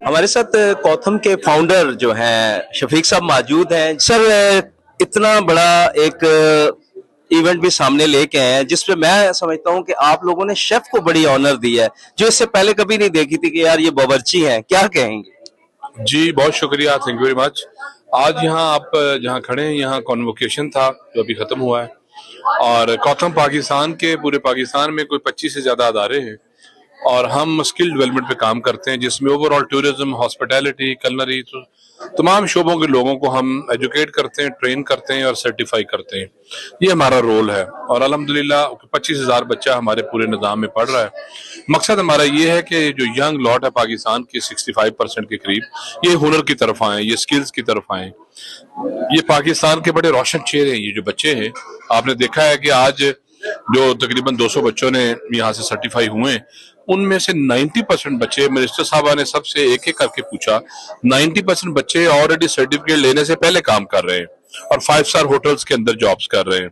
हमारे साथ कॉथम के फाउंडर जो हैं शफीक साहब मौजूद हैं। सर, इतना बड़ा एक इवेंट भी सामने लेके आए हैं जिसपे मैं समझता हूँ कि आप लोगों ने शेफ को बड़ी ऑनर दी है, जो इससे पहले कभी नहीं देखी थी कि यार ये बावर्ची हैं। क्या कहेंगे? जी बहुत शुक्रिया, थैंक यू वेरी मच। आज यहाँ आप जहाँ खड़े हैं यहाँ कॉन्वोकेशन था जो अभी खत्म हुआ है, और कॉथम पाकिस्तान के पूरे पाकिस्तान में कोई 25 से ज्यादा अदारे हैं और हम स्किल डेवलपमेंट पे काम करते हैं, जिसमें ओवरऑल टूरिज्म, हॉस्पिटैलिटी, कलनरी, तमाम शोबों के लोगों को हम एजुकेट करते हैं, ट्रेन करते हैं और सर्टिफाई करते हैं। ये हमारा रोल है और अल्हम्दुलिल्लाह 25,000 बच्चा हमारे पूरे निज़ाम में पढ़ रहा है। मकसद हमारा ये है कि जो यंग लॉट है पाकिस्तान की 65% के करीब, ये हुनर की तरफ आए, ये स्किल्स की तरफ आए। ये पाकिस्तान के बड़े रोशन चेहरे हैं ये जो बच्चे हैं। आपने देखा है कि आज जो तकरीबन 200 बच्चों ने यहाँ से सर्टिफाई हुए, उनमें से 90% बच्चे, मिनिस्टर साहबा ने सबसे एक एक करके पूछा, 90% बच्चे ऑलरेडी सर्टिफिकेट लेने से पहले काम कर रहे हैं और 5 स्टार होटल्स के अंदर जॉब्स कर रहे हैं,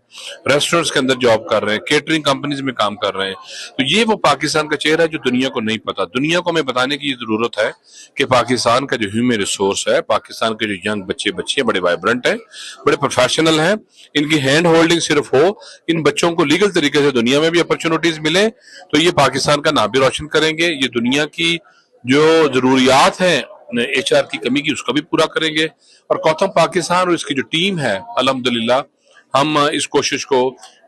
रेस्टोरेंट्स के अंदर जॉब कर रहे हैं, केटरिंग कंपनीज में काम कर रहे हैं। तो ये वो पाकिस्तान का चेहरा है जो दुनिया को नहीं पता। दुनिया को हमें बताने की जरूरत है कि पाकिस्तान का जो ह्यूमन रिसोर्स है, पाकिस्तान के जो यंग बच्चे बच्चियां बड़े वाइब्रेंट हैं, बड़े प्रोफेशनल हैं, इनकी हैंड होल्डिंग सिर्फ हो, इन बच्चों को लीगल तरीके से दुनिया में भी अपॉर्चुनिटीज मिले तो ये पाकिस्तान का नाम भी रोशन करेंगे। ये दुनिया की जो जरूरियात है HR की कमी की, उसका भी पूरा करेंगे। और कॉथम पाकिस्तान और इसकी जो टीम है, अल्हम्दुलिल्लाह हम इस कोशिश को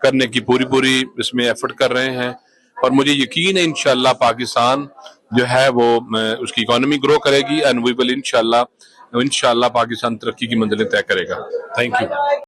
करने की पूरी इसमें एफर्ट कर रहे हैं और मुझे यकीन है इंशाल्लाह पाकिस्तान जो है वो उसकी इकोनॉमी ग्रो करेगी एंड वी विल इंशाल्लाह पाकिस्तान तरक्की की मंजिलें तय करेगा। Thank you.